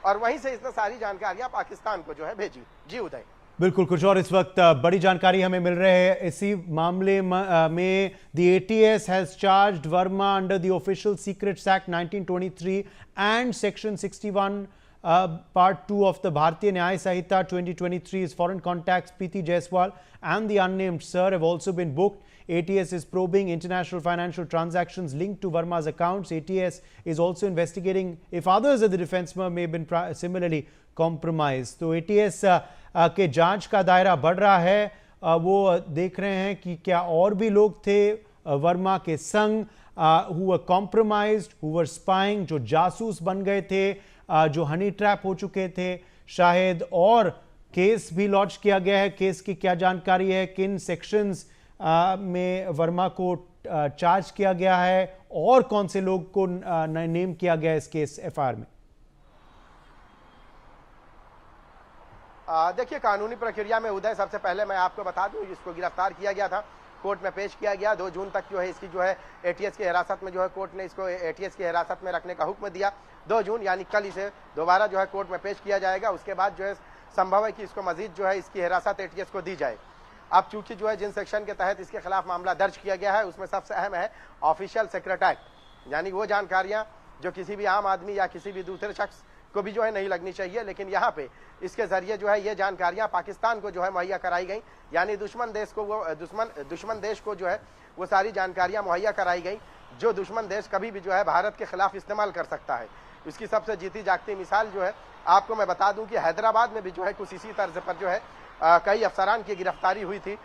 और वहीं से इसने सारी जानकारियां पाकिस्तान को जो है भेजी। जी उदय। बिल्कुल, कुछ और इस वक्त बड़ी जानकारी हमें मिल रही है इसी मामले में। The ATS has charged Verma under the official secrets act 1923 and section 61 Part 2 of the Bharatiya Nyaya Sahita 2023's foreign contacts. Preeti Jaiswal and the unnamed sir have also been booked. ATS is probing international financial transactions linked to Verma's accounts. ATS is also investigating if others of the defense firm may have been similarly compromised. तो ATS के जांच का दायरा बढ़ रहा है। वो देख रहे हैं कि क्या और भी लोग थे वर्मा के संग, who were compromised, who were spying, जो जासूस बन गए थे, जो हनी ट्रैप हो चुके थे शायद, और केस भी लॉन्च किया गया है। केस की क्या जानकारी है, किन सेक्शंस में वर्मा को चार्ज किया गया है और कौन से लोग को नेम किया गया है इस केस एफआईआर में? देखिए, कानूनी प्रक्रिया में उदय सबसे पहले मैं आपको बता दूं, इसको गिरफ्तार किया गया था, कोर्ट में पेश किया गया। 2 जून तक जो है इसकी जो है एटीएस की हिरासत में जो है कोर्ट ने इसको एटीएस की हिरासत में रखने का हुक्म दिया। 2 जून यानी कल इसे दोबारा जो है कोर्ट में पेश किया जाएगा। उसके बाद जो है संभव है कि इसको मजीद जो है इसकी हिरासत एटीएस को दी जाए। अब चूंकि जो है जिन सेक्शन के तहत इसके खिलाफ मामला दर्ज किया गया है उसमें सबसे अहम है ऑफिशियल सीक्रेट एक्ट, यानी वो जानकारियां जो किसी भी आम आदमी या किसी भी दूसरे शख्स को भी जो है नहीं लगनी चाहिए, लेकिन यहाँ पे इसके जरिए जो है ये जानकारियां पाकिस्तान को जो है मुहैया कराई गई, यानी दुश्मन देश को वो दुश्मन देश को जो है वो सारी जानकारियां मुहैया कराई गई जो दुश्मन देश कभी भी जो है भारत के खिलाफ इस्तेमाल कर सकता है। इसकी सबसे जीती जागती मिसाल जो है आपको मैं बता दूं कि हैदराबाद में भी जो है कुछ इसी तर्ज पर जो है कई अफसरान की गिरफ्तारी हुई थी,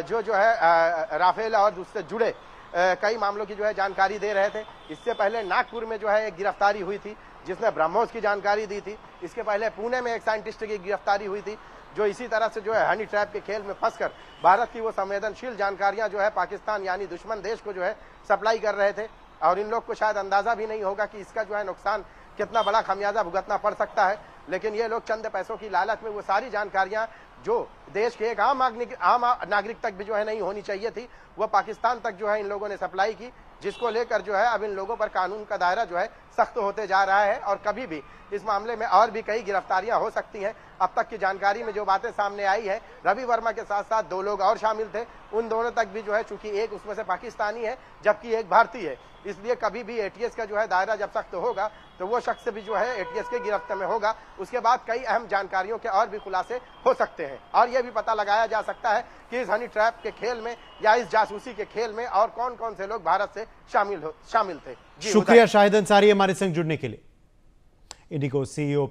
जो है राफेल और उससे जुड़े कई मामलों की जो है जानकारी दे रहे थे। इससे पहले नागपुर में जो है एक गिरफ्तारी हुई थी जिसने ब्रह्मोस की जानकारी दी थी। इसके पहले पुणे में एक साइंटिस्ट की गिरफ्तारी हुई थी जो इसी तरह से जो है हनी ट्रैप के खेल में फंसकर भारत की वो संवेदनशील जानकारियां जो है पाकिस्तान यानी दुश्मन देश को जो है सप्लाई कर रहे थे। और इन लोग को शायद अंदाजा भी नहीं होगा कि इसका जो है नुकसान कितना बड़ा खमियाजा भुगतना पड़ सकता है, लेकिन ये लोग चंद पैसों की लालच में वो सारी जानकारियां जो देश के एक आम नागरिक तक भी जो है नहीं होनी चाहिए थी, वो पाकिस्तान तक जो है इन लोगों ने सप्लाई की, जिसको लेकर जो है अब इन लोगों पर कानून का दायरा जो है सख्त होते जा रहा है और कभी भी इस मामले में और भी कई गिरफ्तारियां हो सकती हैं। अब तक की जानकारी में जो बातें सामने आई है, रवि वर्मा के साथ साथ 2 लोग और शामिल थे, उन दोनों तक भी जो है चूंकि एक उसमें से पाकिस्तानी है जबकि एक भारतीय है, इसलिए कभी भी एटीएस का जो है दायरा जब सख्त होगा तो वो शख्स भी जो है एटीएस के गिरफ्त में होगा। उसके बाद कई अहम जानकारियों के और भी खुलासे हो सकते हैं और यह भी पता लगाया जा सकता है कि इस हनी ट्रैप के खेल में या इस जासूसी के खेल में और कौन कौन से लोग भारत से शामिल थे। शुक्रिया शाहिद अंसारी हमारे संग जुड़ने के लिए। Indigo CEO